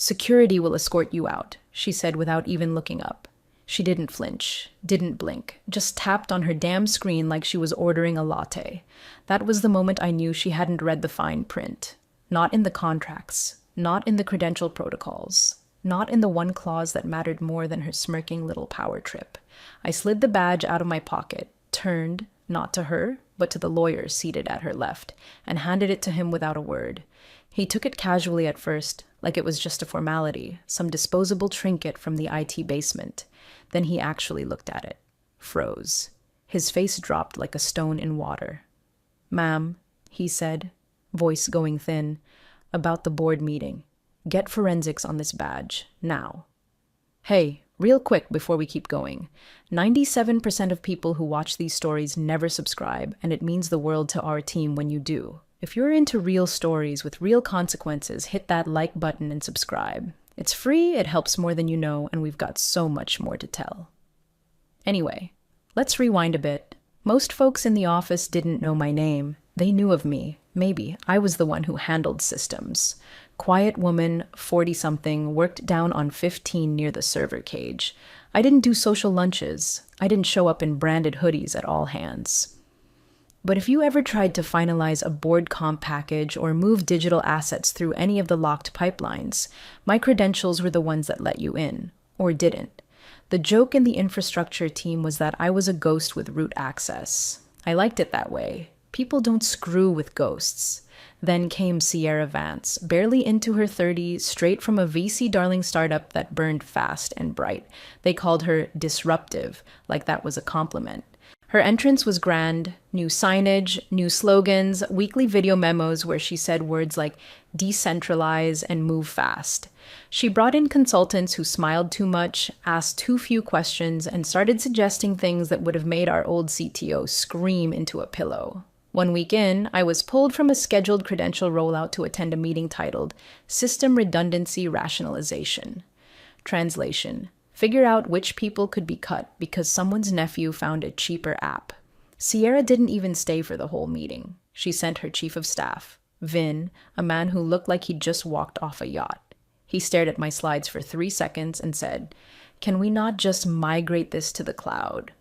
"Security will escort you out," she said without even looking up. She didn't flinch, didn't blink, just tapped on her damn screen like she was ordering a latte. That was the moment I knew she hadn't read the fine print. Not in the contracts, not in the credential protocols, not in the one clause that mattered more than her smirking little power trip. I slid the badge out of my pocket, turned, not to her, but to the lawyer seated at her left, and handed it to him without a word. He took it casually at first, like it was just a formality, some disposable trinket from the IT basement. Then he actually looked at it, froze. His face dropped like a stone in water. "Ma'am," he said, voice going thin, "about the board meeting. Get forensics on this badge, now." Hey, real quick before we keep going. 97% of people who watch these stories never subscribe, and it means the world to our team when you do. If you're into real stories with real consequences, hit that like button and subscribe. It's free, it helps more than you know, and we've got so much more to tell. Anyway, let's rewind a bit. Most folks in the office didn't know my name. They knew of me. Maybe I was the one who handled systems. Quiet woman, 40-something, worked down on 15 near the server cage. I didn't do social lunches. I didn't show up in branded hoodies at all hands. But if you ever tried to finalize a board comp package or move digital assets through any of the locked pipelines, my credentials were the ones that let you in, or didn't. The joke in the infrastructure team was that I was a ghost with root access. I liked it that way. People don't screw with ghosts. Then came Sierra Vance, barely into her 30s, straight from a VC darling startup that burned fast and bright. They called her disruptive, like that was a compliment. Her entrance was grand, new signage, new slogans, weekly video memos where she said words like decentralize and move fast. She brought in consultants who smiled too much, asked too few questions, and started suggesting things that would have made our old CTO scream into a pillow. One week in, I was pulled from a scheduled credential rollout to attend a meeting titled System Redundancy Rationalization. Translation: figure out which people could be cut because someone's nephew found a cheaper app. Sierra didn't even stay for the whole meeting. She sent her chief of staff, Vin, a man who looked like he'd just walked off a yacht. He stared at my slides for 3 seconds and said, "Can we not just migrate this to the cloud?"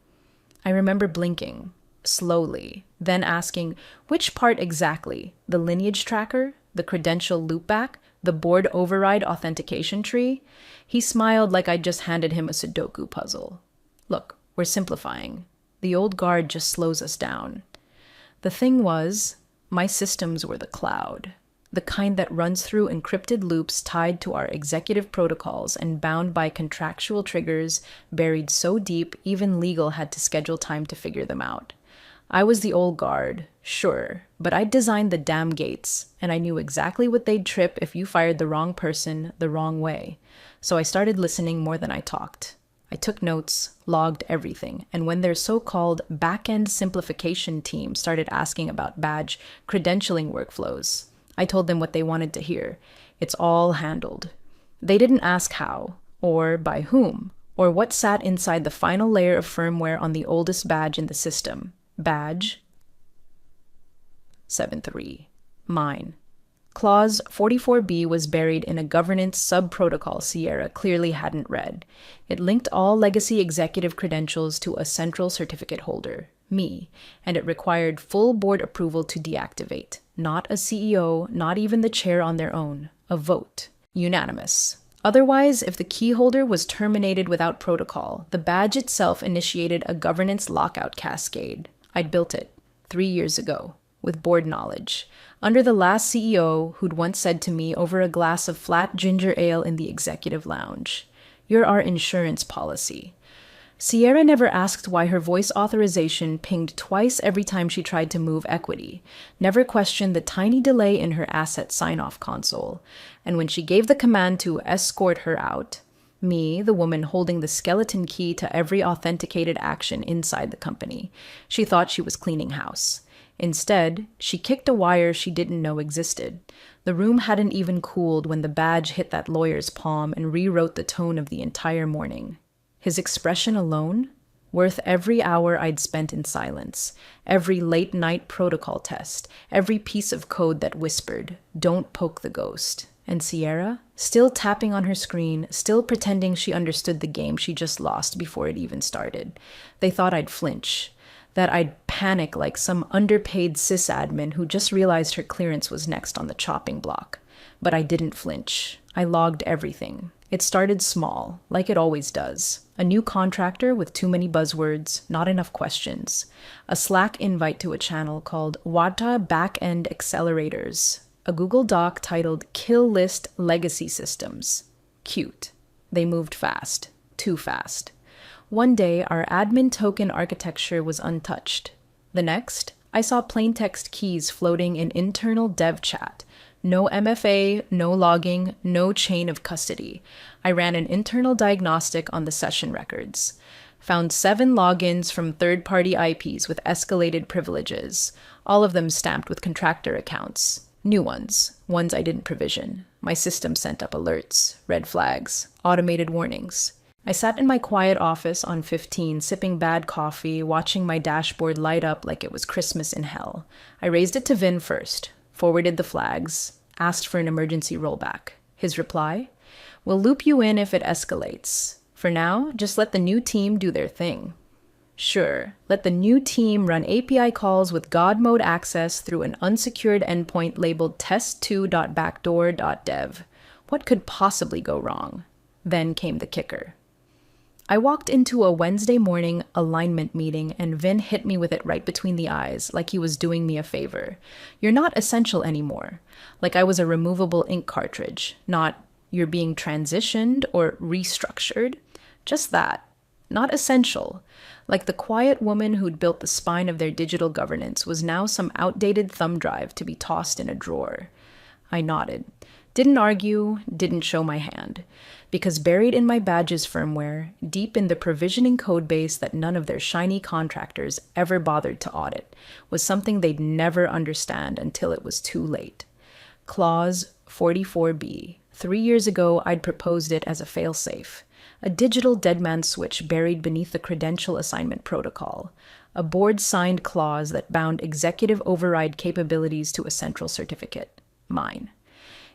I remember blinking, slowly, then asking, which part exactly? The lineage tracker? The credential loopback? The board override authentication tree? He smiled like I'd just handed him a Sudoku puzzle. Look, we're simplifying. The old guard just slows us down. The thing was, my systems were the cloud. The kind that runs through encrypted loops tied to our executive protocols and bound by contractual triggers buried so deep even legal had to schedule time to figure them out. I was the old guard, sure, but I designed the damn gates, and I knew exactly what they'd trip if you fired the wrong person the wrong way. So I started listening more than I talked. I took notes, logged everything, and when their so-called back-end simplification team started asking about badge credentialing workflows, I told them what they wanted to hear. It's all handled. They didn't ask how, or by whom, or what sat inside the final layer of firmware on the oldest badge in the system. Badge 7.3. Mine. Clause 44B was buried in a governance sub-protocol Sierra clearly hadn't read. It linked all legacy executive credentials to a central certificate holder, me, and it required full board approval to deactivate. Not a CEO, not even the chair on their own. A vote. Unanimous. Otherwise, if the key holder was terminated without protocol, the badge itself initiated a governance lockout cascade. I'd built it 3 years ago, with board knowledge, under the last CEO who'd once said to me over a glass of flat ginger ale in the executive lounge, "You're our insurance policy." Sierra never asked why her voice authorization pinged twice every time she tried to move equity, never questioned the tiny delay in her asset sign-off console, and when she gave the command to escort her out, me, the woman holding the skeleton key to every authenticated action inside the company, she thought she was cleaning house. Instead, she kicked a wire she didn't know existed. The room hadn't even cooled when the badge hit that lawyer's palm and rewrote the tone of the entire morning. His expression alone? Worth every hour I'd spent in silence, every late-night protocol test, every piece of code that whispered, "Don't poke the ghost." And Sierra, still tapping on her screen, still pretending she understood the game she just lost before it even started. They thought I'd flinch, that I'd panic like some underpaid sysadmin who just realized her clearance was next on the chopping block. But I didn't flinch. I logged everything. It started small, like it always does. A new contractor with too many buzzwords, not enough questions. A Slack invite to a channel called Wata Backend Accelerators. A Google Doc titled Kill List Legacy Systems. Cute. They moved fast. Too fast. One day, our admin token architecture was untouched. The next, I saw plaintext keys floating in internal dev chat. No MFA, no logging, no chain of custody. I ran an internal diagnostic on the session records. Found 7 logins from third-party IPs with escalated privileges, all of them stamped with contractor accounts. New ones I didn't provision. My system sent up alerts, red flags, automated warnings. I sat in my quiet office on 15, sipping bad coffee, watching my dashboard light up like it was Christmas in hell. I raised it to Vin first, forwarded the flags, asked for an emergency rollback. His reply? We'll loop you in if it escalates. For now, just let the new team do their thing. Sure, let the new team run API calls with God mode access through an unsecured endpoint labeled test2.backdoor.dev. What could possibly go wrong? Then came the kicker. I walked into a Wednesday morning alignment meeting and Vin hit me with it right between the eyes, like he was doing me a favor. You're not essential anymore. Like I was a removable ink cartridge. Not, you're being transitioned or restructured. Just that. Not essential. Like the quiet woman who'd built the spine of their digital governance was now some outdated thumb drive to be tossed in a drawer. I nodded. Didn't argue, didn't show my hand. Because buried in my badge's firmware, deep in the provisioning codebase that none of their shiny contractors ever bothered to audit, was something they'd never understand until it was too late. Clause 44B. 3 years ago, I'd proposed it as a failsafe. A digital deadman switch buried beneath the credential assignment protocol. A board-signed clause that bound executive override capabilities to a central certificate. Mine.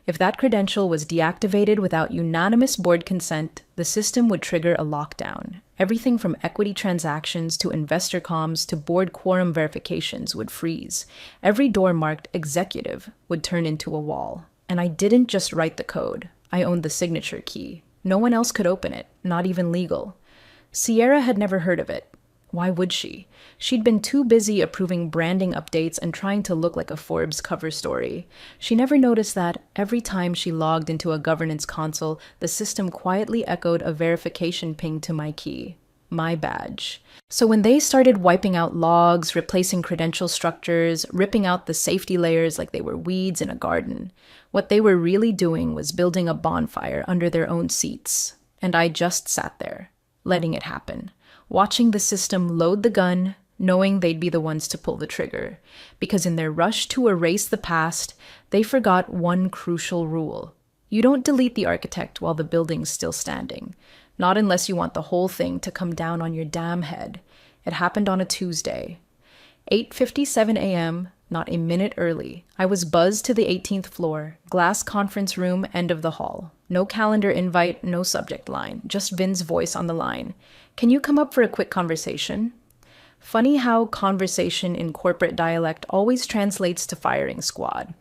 If that credential was deactivated without unanimous board consent, the system would trigger a lockdown. Everything from equity transactions to investor comms to board quorum verifications would freeze. Every door marked executive would turn into a wall. And I didn't just write the code. I owned the signature key. No one else could open it, not even legal. Sierra had never heard of it. Why would she? She'd been too busy approving branding updates and trying to look like a Forbes cover story. She never noticed that every time she logged into a governance console, the system quietly echoed a verification ping to my key, my badge. So when they started wiping out logs, replacing credential structures, ripping out the safety layers like they were weeds in a garden, what they were really doing was building a bonfire under their own seats. And I just sat there, letting it happen, watching the system load the gun, knowing they'd be the ones to pull the trigger. Because in their rush to erase the past, they forgot one crucial rule. You don't delete the architect while the building's still standing. Not unless you want the whole thing to come down on your damn head. It happened on a Tuesday. 8:57 a.m., not a minute early. I was buzzed to the 18th floor, glass conference room, end of the hall. No calendar invite, no subject line, just Vin's voice on the line. Can you come up for a quick conversation? Funny how conversation in corporate dialect always translates to firing squad.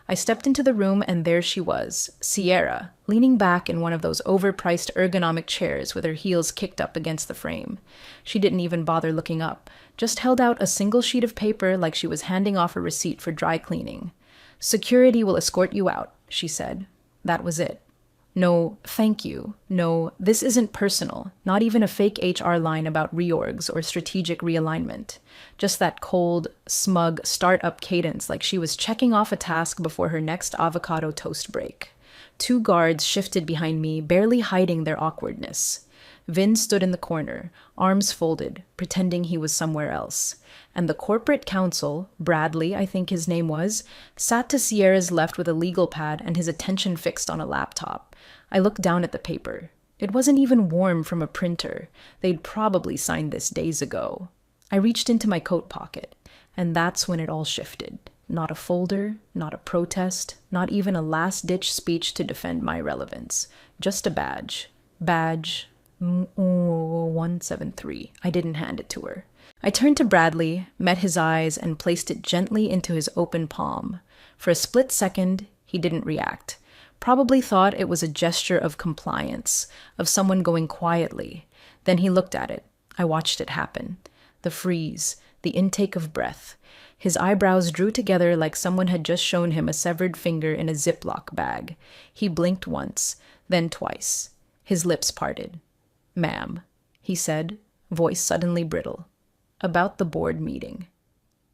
I stepped into the room and there she was, Sierra, leaning back in one of those overpriced ergonomic chairs with her heels kicked up against the frame. She didn't even bother looking up, just held out a single sheet of paper like she was handing off a receipt for dry cleaning. Security will escort you out, she said. That was it. No, thank you. No, this isn't personal. Not even a fake HR line about reorgs or strategic realignment. Just that cold, smug startup cadence like she was checking off a task before her next avocado toast break. 2 guards shifted behind me, barely hiding their awkwardness. Vin stood in the corner, arms folded, pretending he was somewhere else. And the corporate counsel, Bradley, I think his name was, sat to Sierra's left with a legal pad and his attention fixed on a laptop. I looked down at the paper. It wasn't even warm from a printer. They'd probably signed this days ago. I reached into my coat pocket, and that's when it all shifted. Not a folder, not a protest, not even a last-ditch speech to defend my relevance. Just a badge. Badge 173. I didn't hand it to her. I turned to Bradley, met his eyes, and placed it gently into his open palm. For a split second, he didn't react. Probably thought it was a gesture of compliance, of someone going quietly. Then he looked at it. I watched it happen. The freeze, the intake of breath. His eyebrows drew together like someone had just shown him a severed finger in a Ziploc bag. He blinked once, then twice. His lips parted. "Ma'am," he said, voice suddenly brittle. "About the board meeting."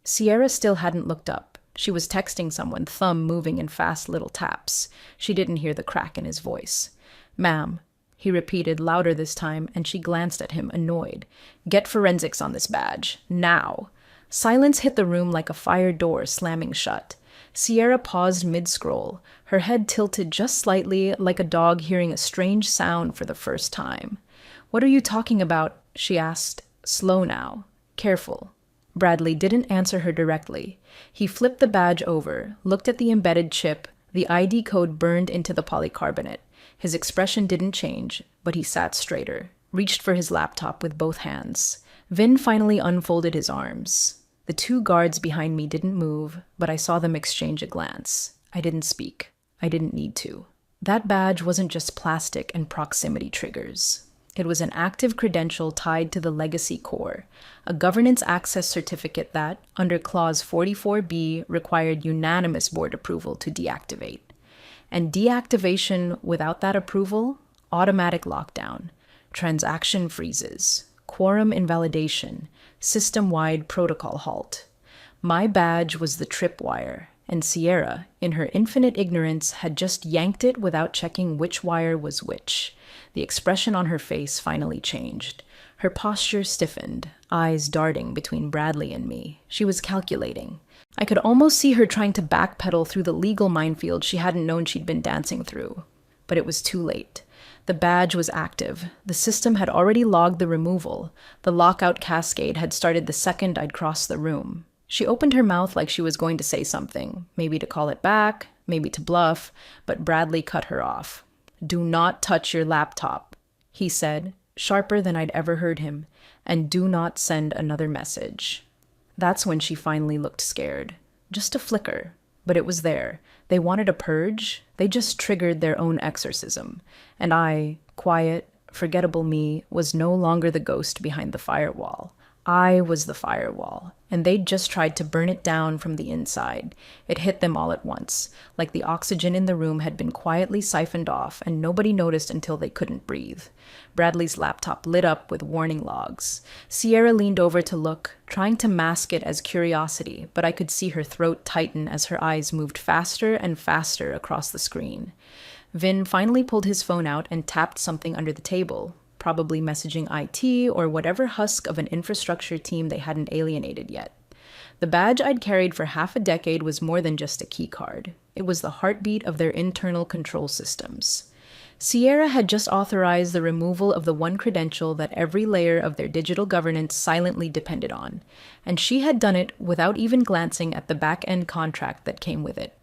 Sierra still hadn't looked up. She was texting someone, thumb moving in fast little taps. She didn't hear the crack in his voice. "Ma'am," he repeated louder this time, and she glanced at him, annoyed. "Get forensics on this badge. Now." Silence hit the room like a fire door slamming shut. Sierra paused mid-scroll, her head tilted just slightly like a dog hearing a strange sound for the first time. "What are you talking about?" she asked. "Slow now. Careful." Bradley didn't answer her directly. He flipped the badge over, looked at the embedded chip, the ID code burned into the polycarbonate. His expression didn't change, but he sat straighter, reached for his laptop with both hands. Vin finally unfolded his arms. The two guards behind me didn't move, but I saw them exchange a glance. I didn't speak. I didn't need to. That badge wasn't just plastic and proximity triggers. It was an active credential tied to the legacy core, a governance access certificate that, under Clause 44B, required unanimous board approval to deactivate. And deactivation without that approval? Automatic lockdown, transaction freezes, quorum invalidation, system-wide protocol halt. My badge was the tripwire, and Sierra, in her infinite ignorance, had just yanked it without checking which wire was which. The expression on her face finally changed. Her posture stiffened, eyes darting between Bradley and me. She was calculating. I could almost see her trying to backpedal through the legal minefield she hadn't known she'd been dancing through. But it was too late. The badge was active. The system had already logged the removal. The lockout cascade had started the second I'd crossed the room. She opened her mouth like she was going to say something, maybe to call it back, maybe to bluff, but Bradley cut her off. "Do not touch your laptop," he said, sharper than I'd ever heard him, "and do not send another message." That's when she finally looked scared. Just a flicker, but it was there. They wanted a purge. They just triggered their own exorcism. And I, quiet, forgettable me, was no longer the ghost behind the firewall. I was the firewall, and they'd just tried to burn it down from the inside. It hit them all at once, like the oxygen in the room had been quietly siphoned off, and nobody noticed until they couldn't breathe. Bradley's laptop lit up with warning logs. Sierra leaned over to look, trying to mask it as curiosity, but I could see her throat tighten as her eyes moved faster and faster across the screen. Vin finally pulled his phone out and tapped something under the table, probably messaging IT or whatever husk of an infrastructure team they hadn't alienated yet. The badge I'd carried for half a decade was more than just a keycard. It was the heartbeat of their internal control systems. Sierra had just authorized the removal of the one credential that every layer of their digital governance silently depended on, and she had done it without even glancing at the back-end contract that came with it.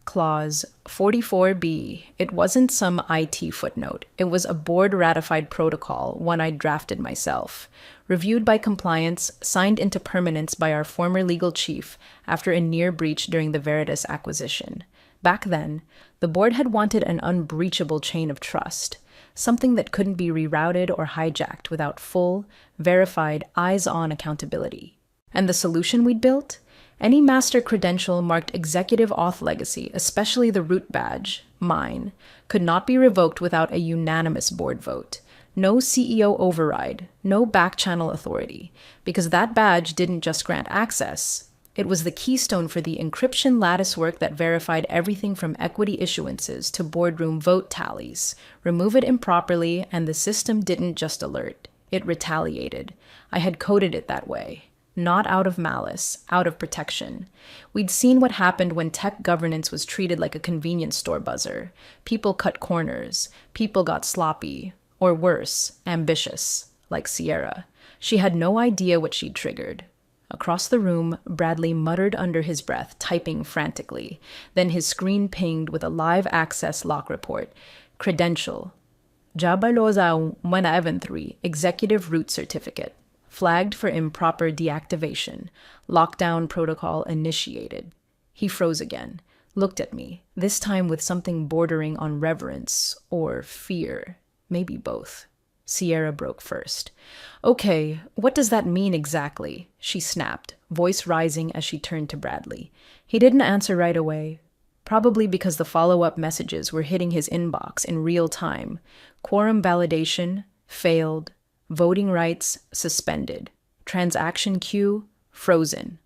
Clause 44B. It wasn't some IT footnote. It was a board-ratified protocol, one I'd drafted myself. Reviewed by compliance, signed into permanence by our former legal chief after a near breach during the Veritas acquisition. Back then, the board had wanted an unbreachable chain of trust, something that couldn't be rerouted or hijacked without full, verified, eyes-on accountability. And the solution we'd built? Any master credential marked executive auth legacy, especially the root badge, mine, could not be revoked without a unanimous board vote. No CEO override, no back-channel authority, because that badge didn't just grant access. It was the keystone for the encryption lattice work that verified everything from equity issuances to boardroom vote tallies. Remove it improperly, and the system didn't just alert. It retaliated. I had coded it that way. Not out of malice, out of protection. We'd seen what happened when tech governance was treated like a convenience store buzzer. People cut corners. People got sloppy. Or worse, ambitious, like Sierra. She had no idea what she'd triggered. Across the room, Bradley muttered under his breath, typing frantically. Then his screen pinged with a live access lock report. Credential. Jabaloza Manaeventry, Executive Root Certificate. Flagged for improper deactivation. Lockdown protocol initiated. He froze again, looked at me, this time with something bordering on reverence or fear, maybe both. Sierra broke first. Okay, what does that mean exactly? She snapped, voice rising as she turned to Bradley. He didn't answer right away, probably because the follow-up messages were hitting his inbox in real time. Quorum validation, failed. Voting rights, suspended. Transaction queue, frozen.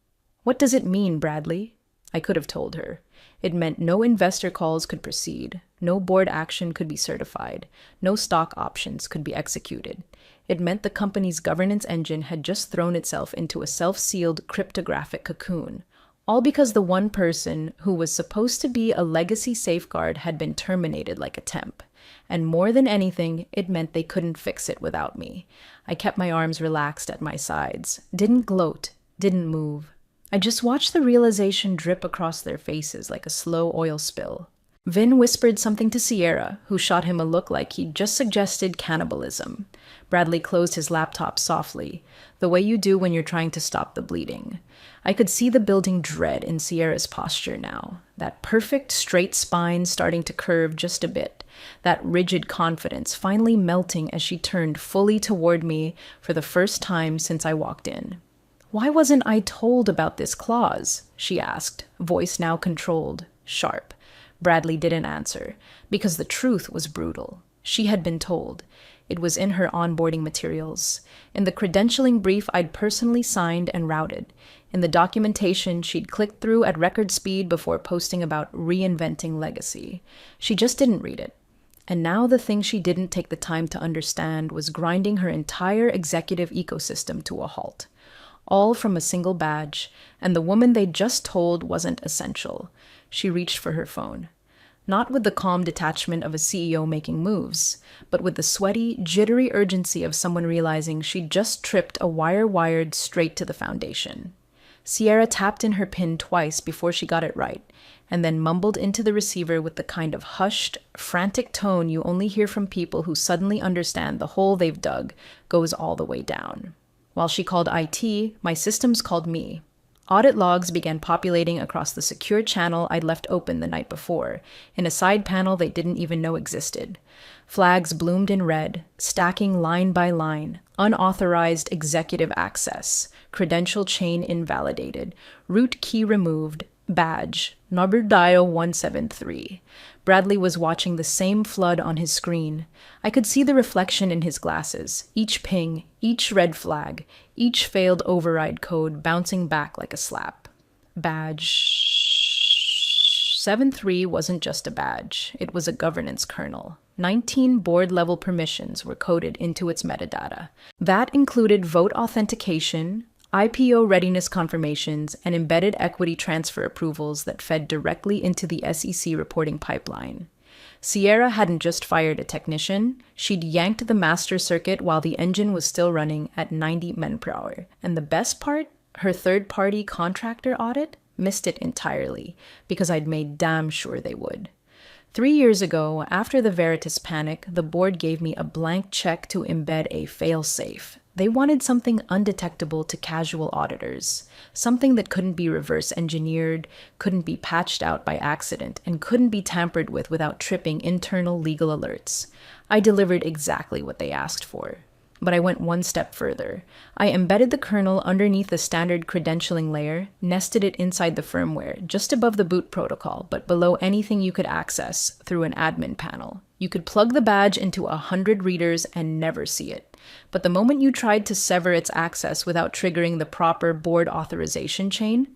What does it mean, Bradley? I could have told her. It meant no investor calls could proceed, no board action could be certified, no stock options could be executed. It meant the company's governance engine had just thrown itself into a self-sealed cryptographic cocoon, all because the one person who was supposed to be a legacy safeguard had been terminated like a temp. And more than anything, it meant they couldn't fix it without me. I kept my arms relaxed at my sides, didn't gloat, didn't move. I just watched the realization drip across their faces like a slow oil spill. Vin whispered something to Sierra, who shot him a look like he'd just suggested cannibalism. Bradley closed his laptop softly, the way you do when you're trying to stop the bleeding. I could see the building dread in Sierra's posture now, that perfect straight spine starting to curve just a bit, that rigid confidence finally melting as she turned fully toward me for the first time since I walked in. Why wasn't I told about this clause? She asked, voice now controlled, sharp. Bradley didn't answer, because the truth was brutal. She had been told. It was in her onboarding materials, in the credentialing brief I'd personally signed and routed, in the documentation she'd clicked through at record speed before posting about reinventing legacy. She just didn't read it. And now the thing she didn't take the time to understand was grinding her entire executive ecosystem to a halt. All from a single badge, and the woman they'd just told wasn't essential. She reached for her phone. Not with the calm detachment of a CEO making moves, but with the sweaty, jittery urgency of someone realizing she'd just tripped a wire wired straight to the foundation. Sierra tapped in her PIN twice before she got it right, and then mumbled into the receiver with the kind of hushed, frantic tone you only hear from people who suddenly understand the hole they've dug goes all the way down. While she called IT, my systems called me. Audit logs began populating across the secure channel I'd left open the night before, in a side panel they didn't even know existed. Flags bloomed in red, stacking line by line. Unauthorized executive access. Credential chain invalidated. Root key removed. Badge. Norberdeo 173. Bradley was watching the same flood on his screen. I could see the reflection in his glasses, each ping, each red flag, each failed override code bouncing back like a slap. Badge 7-3 wasn't just a badge, it was a governance kernel. 19 board-level permissions were coded into its metadata. That included vote authentication, IPO readiness confirmations, and embedded equity transfer approvals that fed directly into the SEC reporting pipeline. Sierra hadn't just fired a technician, she'd yanked the master circuit while the engine was still running at 90 men per hour. And the best part? Her third-party contractor audit missed it entirely, because I'd made damn sure they would. 3 years ago, after the Veritas panic, the board gave me a blank check to embed a fail-safe. They wanted something undetectable to casual auditors, something that couldn't be reverse engineered, couldn't be patched out by accident, and couldn't be tampered with without tripping internal legal alerts. I delivered exactly what they asked for. But I went one step further. I embedded the kernel underneath the standard credentialing layer, nested it inside the firmware, just above the boot protocol, but below anything you could access through an admin panel. You could plug the badge into 100 readers and never see it. But the moment you tried to sever its access without triggering the proper board authorization chain,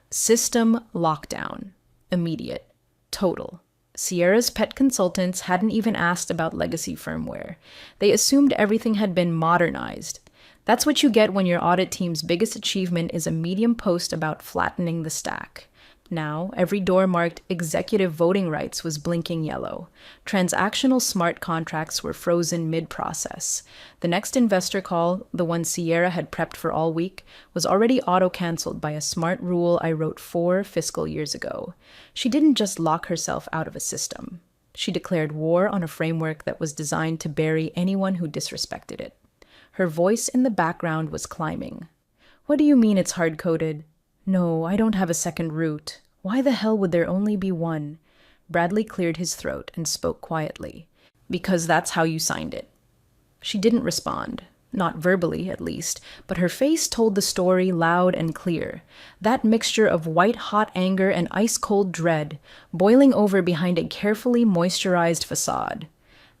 system lockdown. Immediate. Total. Sierra's pet consultants hadn't even asked about legacy firmware. They assumed everything had been modernized. That's what you get when your audit team's biggest achievement is a Medium post about flattening the stack. Now, every door marked executive voting rights was blinking yellow. Transactional smart contracts were frozen mid-process. The next investor call, the one Sierra had prepped for all week, was already auto-canceled by a smart rule I wrote 4 fiscal years ago. She didn't just lock herself out of a system. She declared war on a framework that was designed to bury anyone who disrespected it. Her voice in the background was climbing. "What do you mean it's hard-coded?" "No, I don't have a second route. Why the hell would there only be one?" Bradley cleared his throat and spoke quietly. "Because that's how you signed it." She didn't respond. Not verbally, at least, but her face told the story loud and clear. That mixture of white-hot anger and ice-cold dread, boiling over behind a carefully moisturized facade.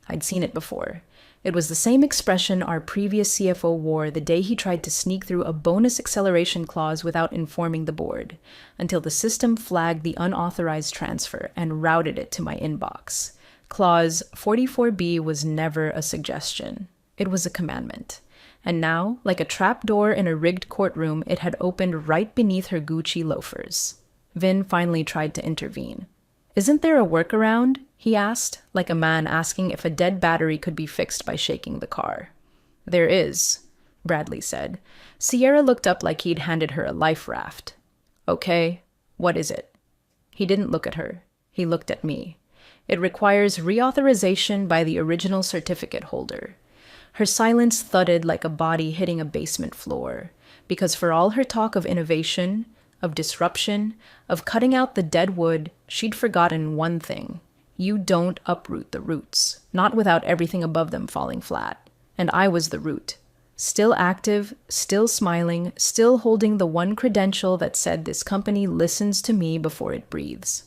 I'd seen it before. It was the same expression our previous CFO wore the day he tried to sneak through a bonus acceleration clause without informing the board, until the system flagged the unauthorized transfer and routed it to my inbox. Clause 44B was never a suggestion. It was a commandment. And now, like a trapdoor in a rigged courtroom, it had opened right beneath her Gucci loafers. Vin finally tried to intervene. "Isn't there a workaround?" he asked, like a man asking if a dead battery could be fixed by shaking the car. "There is," Bradley said. Sierra looked up like he'd handed her a life raft. "Okay, what is it?" He didn't look at her. He looked at me. "It requires reauthorization by the original certificate holder." Her silence thudded like a body hitting a basement floor, because for all her talk of innovation, of disruption, of cutting out the dead wood, she'd forgotten one thing. You don't uproot the roots, not without everything above them falling flat. And I was the root. Still active, still smiling, still holding the one credential that said this company listens to me before it breathes.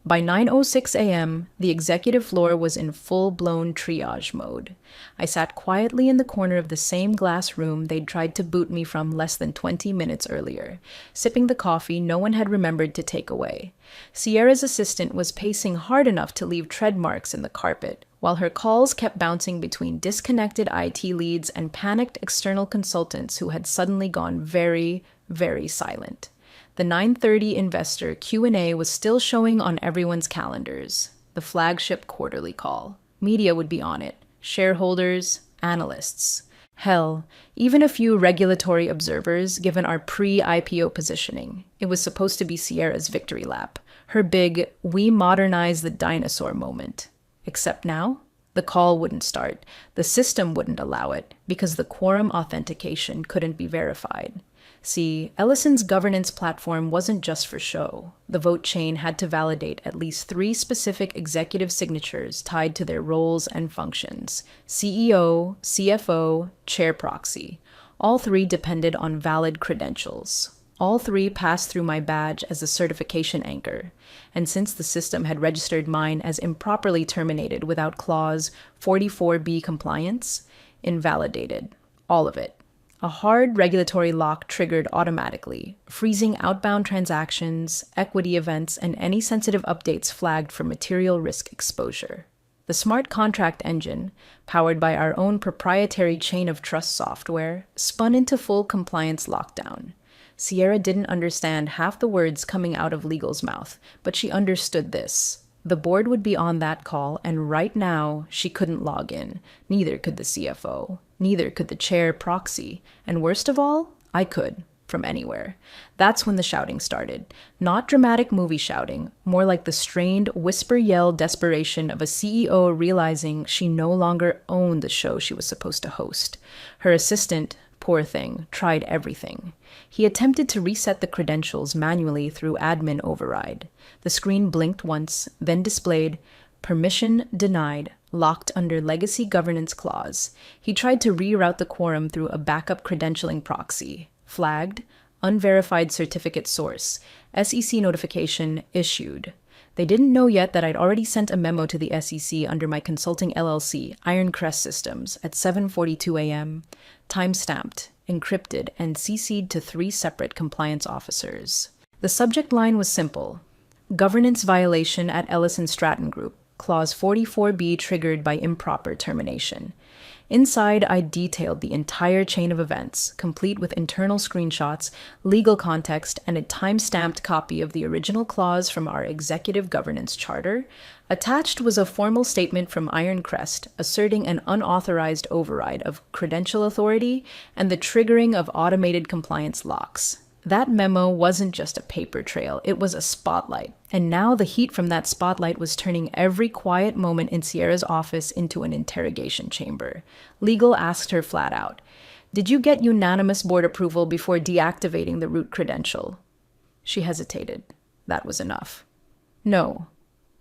By 9:06 a.m., the executive floor was in full-blown triage mode. I sat quietly in the corner of the same glass room they'd tried to boot me from less than 20 minutes earlier, sipping the coffee no one had remembered to take away. Sierra's assistant was pacing hard enough to leave tread marks in the carpet, while her calls kept bouncing between disconnected IT leads and panicked external consultants who had suddenly gone very, very silent. The 9:30 investor Q&A was still showing on everyone's calendars. The flagship quarterly call. Media would be on it. Shareholders, analysts. Hell, even a few regulatory observers, given our pre-IPO positioning. It was supposed to be Sierra's victory lap. Her big, we modernize the dinosaur moment. Except now, the call wouldn't start. The system wouldn't allow it, because the quorum authentication couldn't be verified. See, Ellison's governance platform wasn't just for show. The vote chain had to validate at least 3 specific executive signatures tied to their roles and functions: CEO, CFO, chair proxy. All 3 depended on valid credentials. All 3 passed through my badge as a certification anchor, and since the system had registered mine as improperly terminated without clause 44B compliance, invalidated. All of it. A hard regulatory lock triggered automatically, freezing outbound transactions, equity events, and any sensitive updates flagged for material risk exposure. The smart contract engine, powered by our own proprietary chain of trust software, spun into full compliance lockdown. Sierra didn't understand half the words coming out of legal's mouth, but she understood this. The board would be on that call, and right now, she couldn't log in. Neither could the CFO. Neither could the chair proxy. And worst of all, I could, from anywhere. That's when the shouting started. Not dramatic movie shouting, more like the strained whisper-yell desperation of a CEO realizing she no longer owned the show she was supposed to host. Her assistant, poor thing, tried everything. He attempted to reset the credentials manually through admin override. The screen blinked once, then displayed permission denied, locked under legacy governance clause. He tried to reroute the quorum through a backup credentialing proxy. Flagged, unverified certificate source, SEC notification issued. They didn't know yet that I'd already sent a memo to the SEC under my consulting LLC, Ironcrest Systems, at 7:42 a.m., time-stamped, encrypted, and CC'd to 3 separate compliance officers. The subject line was simple: governance violation at Ellison Stratton Group, Clause 44B triggered by improper termination. Inside, I detailed the entire chain of events, complete with internal screenshots, legal context, and a time-stamped copy of the original clause from our executive governance charter. Attached was a formal statement from Ironcrest asserting an unauthorized override of credential authority and the triggering of automated compliance locks. That memo wasn't just a paper trail, it was a spotlight. And now the heat from that spotlight was turning every quiet moment in Sierra's office into an interrogation chamber. Legal asked her flat out, "Did you get unanimous board approval before deactivating the root credential?" She hesitated. That was enough. "No,"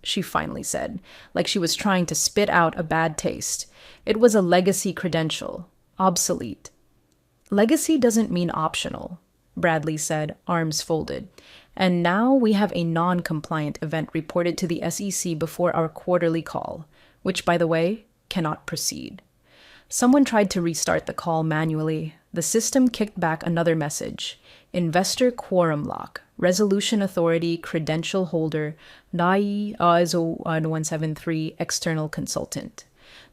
she finally said, like she was trying to spit out a bad taste. "It was a legacy credential. Obsolete." "Legacy doesn't mean optional," Bradley said, arms folded. "And now we have a non-compliant event reported to the SEC before our quarterly call, which, by the way, cannot proceed." Someone tried to restart the call manually. The system kicked back another message. "Investor quorum lock. Resolution authority credential holder. NAI ISO 173 external consultant."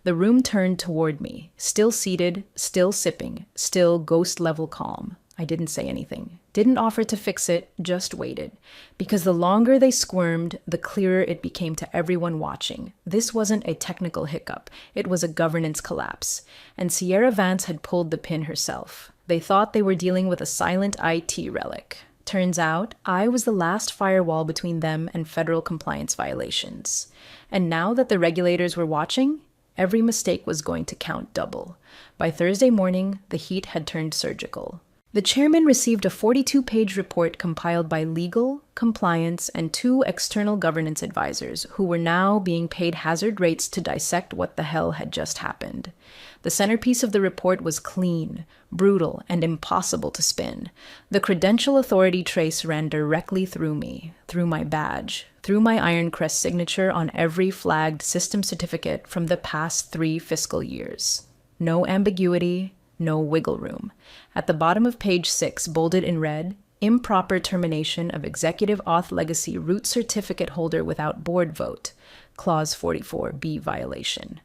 The room turned toward me, still seated, still sipping, still ghost-level calm. I didn't say anything, didn't offer to fix it, just waited. Because the longer they squirmed, the clearer it became to everyone watching. This wasn't a technical hiccup, it was a governance collapse. And Sierra Vance had pulled the pin herself. They thought they were dealing with a silent IT relic. Turns out, I was the last firewall between them and federal compliance violations. And now that the regulators were watching, every mistake was going to count double. By Thursday morning, the heat had turned surgical. The chairman received a 42-page report compiled by legal, compliance, and 2 external governance advisors who were now being paid hazard rates to dissect what the hell had just happened. The centerpiece of the report was clean, brutal, and impossible to spin. The credential authority trace ran directly through me, through my badge, through my Ironcrest signature on every flagged system certificate from the past 3 fiscal years. No ambiguity, no wiggle room. At the bottom of page 6, bolded in red, "Improper termination of executive auth legacy root certificate holder without board vote. Clause 44B violation."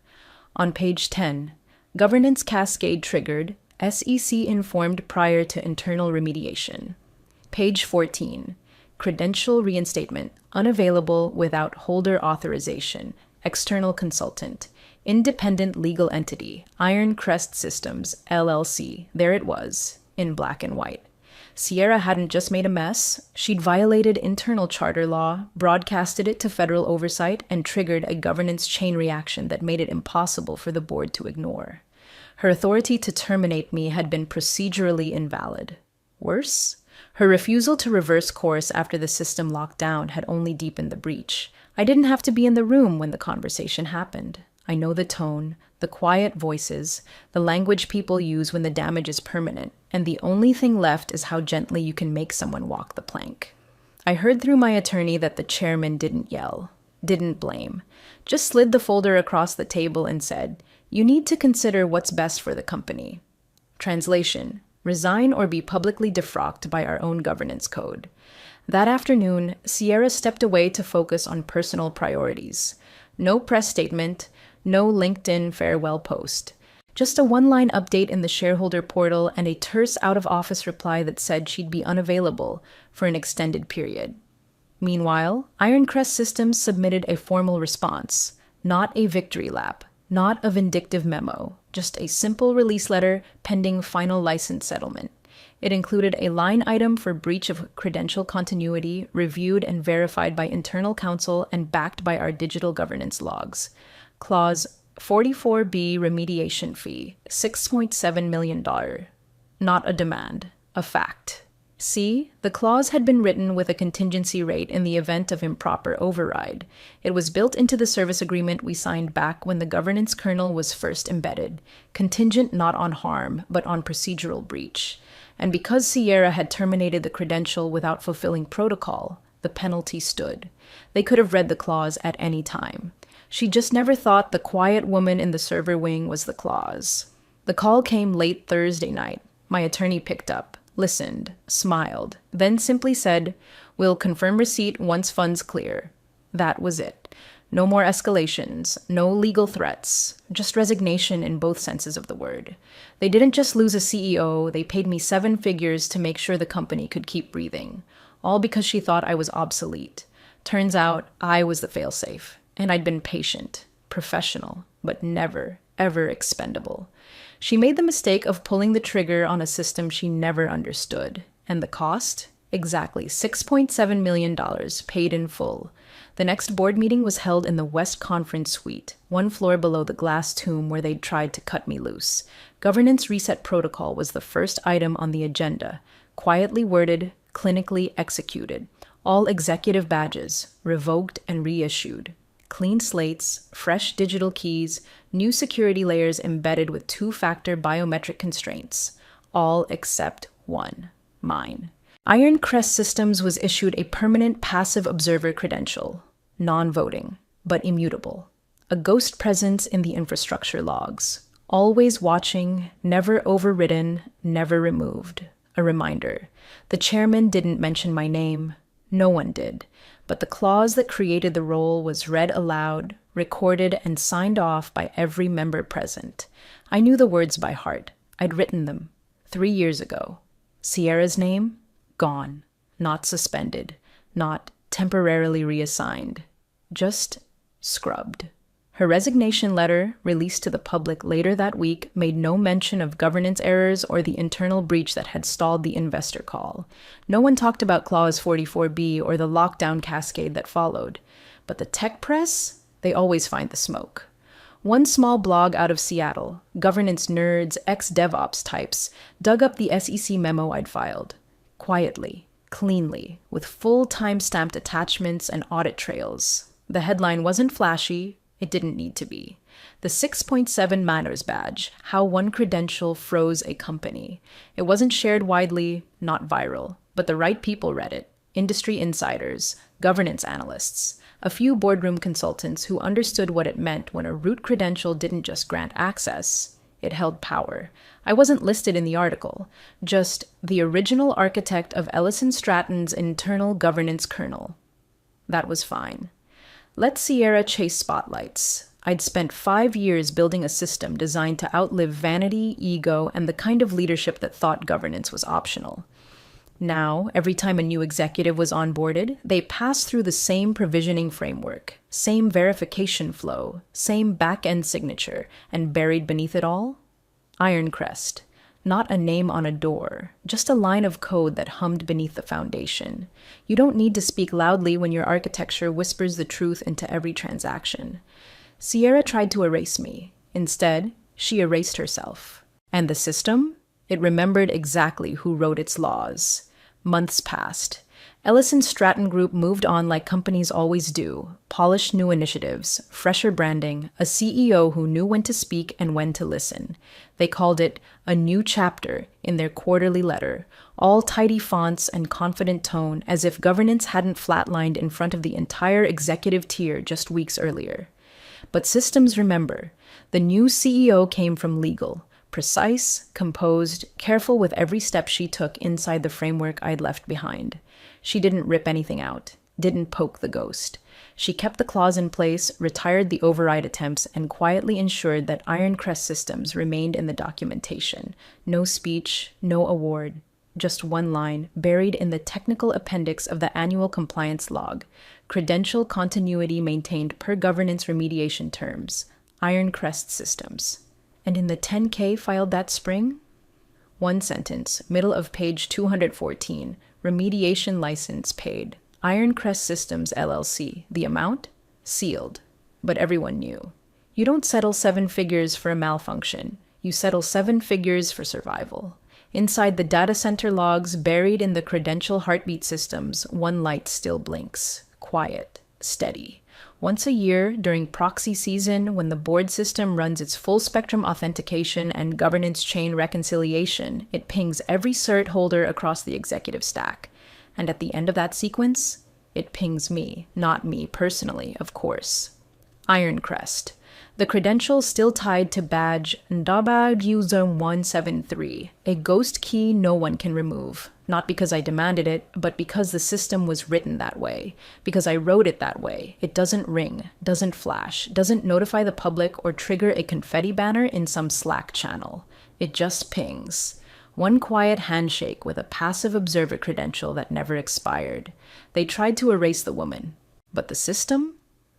On page 10, "Governance cascade triggered. SEC informed prior to internal remediation." Page 14, "Credential reinstatement. Unavailable without holder authorization. External consultant. Independent legal entity, Ironcrest Systems, LLC." There it was, in black and white. Sierra hadn't just made a mess, she'd violated internal charter law, broadcasted it to federal oversight, and triggered a governance chain reaction that made it impossible for the board to ignore. Her authority to terminate me had been procedurally invalid. Worse, her refusal to reverse course after the system locked down had only deepened the breach. I didn't have to be in the room when the conversation happened. I know the tone, the quiet voices, the language people use when the damage is permanent, and the only thing left is how gently you can make someone walk the plank. I heard through my attorney that the chairman didn't yell, didn't blame, just slid the folder across the table and said, "You need to consider what's best for the company." Translation: resign or be publicly defrocked by our own governance code. That afternoon, Sierra stepped away to focus on personal priorities. No press statement, no LinkedIn farewell post. Just a one-line update in the shareholder portal and a terse out-of-office reply that said she'd be unavailable for an extended period. Meanwhile, Ironcrest Systems submitted a formal response, not a victory lap, not a vindictive memo, just a simple release letter pending final license settlement. It included a line item for breach of credential continuity, reviewed and verified by internal counsel and backed by our digital governance logs. Clause 44B remediation fee, $6.7 million. Not a demand, a fact. See, the clause had been written with a contingency rate in the event of improper override. It was built into the service agreement we signed back when the governance kernel was first embedded, contingent not on harm, but on procedural breach. And because Sierra had terminated the credential without fulfilling protocol, the penalty stood. They could have read the clause at any time. She just never thought the quiet woman in the server wing was the clause. The call came late Thursday night. My attorney picked up, listened, smiled, then simply said, "We'll confirm receipt once funds clear." That was it. No more escalations, no legal threats, just resignation in both senses of the word. They didn't just lose a CEO, they paid me 7 figures to make sure the company could keep breathing, all because she thought I was obsolete. Turns out I was the failsafe, and I'd been patient, professional, but never, ever expendable. She made the mistake of pulling the trigger on a system she never understood. And the cost? Exactly $6.7 million paid in full. The next board meeting was held in the West Conference Suite, 1 floor below the glass tomb where they'd tried to cut me loose. Governance reset protocol was the first item on the agenda, quietly worded, clinically executed. All executive badges, revoked and reissued. Clean slates, fresh digital keys, new security layers embedded with 2-factor biometric constraints. All except one, mine. Iron Crest Systems was issued a permanent passive observer credential, non-voting, but immutable. A ghost presence in the infrastructure logs. Always watching, never overridden, never removed. A reminder. The chairman didn't mention my name. No one did. But the clause that created the role was read aloud, recorded, and signed off by every member present. I knew the words by heart. I'd written them 3 years ago. Sierra's name? Gone. Not suspended. Not temporarily reassigned. Just scrubbed. Her resignation letter, released to the public later that week, made no mention of governance errors or the internal breach that had stalled the investor call. No one talked about Clause 44B or the lockdown cascade that followed. But the tech press? They always find the smoke. One small blog out of Seattle, governance nerds, ex-DevOps types, dug up the SEC memo I'd filed. Quietly, cleanly, with full time-stamped attachments and audit trails. The headline wasn't flashy. It didn't need to be. The 6.7 Matters badge, how one credential froze a company. It wasn't shared widely, not viral, but the right people read it. Industry insiders, governance analysts, a few boardroom consultants who understood what it meant when a root credential didn't just grant access, it held power. I wasn't listed in the article, just the original architect of Ellison Stratton's internal governance kernel. That was fine. Let Sierra chase spotlights. I'd spent 5 years building a system designed to outlive vanity, ego, and the kind of leadership that thought governance was optional. Now, every time a new executive was onboarded, they passed through the same provisioning framework, same verification flow, same back-end signature, and buried beneath it all? Iron Crest. Not a name on a door, just a line of code that hummed beneath the foundation. You don't need to speak loudly when your architecture whispers the truth into every transaction. Sierra tried to erase me. Instead, she erased herself. And the system? It remembered exactly who wrote its laws. Months passed. Ellison Stratton Group moved on like companies always do. Polished new initiatives, fresher branding, a CEO who knew when to speak and when to listen. They called it a new chapter in their quarterly letter, all tidy fonts and confident tone, as if governance hadn't flatlined in front of the entire executive tier just weeks earlier. But systems remember. The new CEO came from legal. Precise, composed, careful with every step she took inside the framework I'd left behind. She didn't rip anything out, didn't poke the ghost. She kept the clause in place, retired the override attempts, and quietly ensured that Iron Crest Systems remained in the documentation. No speech, no award, just one line, buried in the technical appendix of the annual compliance log. Credential continuity maintained per governance remediation terms. Iron Crest Systems. And in the 10K filed that spring? One sentence, middle of page 214, remediation license paid. Iron Crest Systems, LLC. The amount? Sealed. But everyone knew. You don't settle 7 figures for a malfunction. You settle 7 figures for survival. Inside the data center logs, buried in the credential heartbeat systems, one light still blinks. Quiet. Steady. Once a year, during proxy season, when the board system runs its full-spectrum authentication and governance chain reconciliation, it pings every cert holder across the executive stack. And at the end of that sequence, it pings me, not me personally, of course. Iron Crest. The credential still tied to badge Ndabad User 173, a ghost key no one can remove. Not because I demanded it, but because the system was written that way. Because I wrote it that way. It doesn't ring, doesn't flash, doesn't notify the public or trigger a confetti banner in some Slack channel. It just pings. One quiet handshake with a passive observer credential that never expired. They tried to erase the woman. But the system?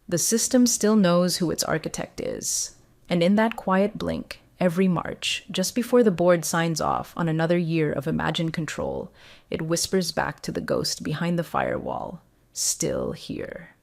The system still knows who its architect is. And in that quiet blink, every March, just before the board signs off on another year of imagined control, it whispers back to the ghost behind the firewall, still here.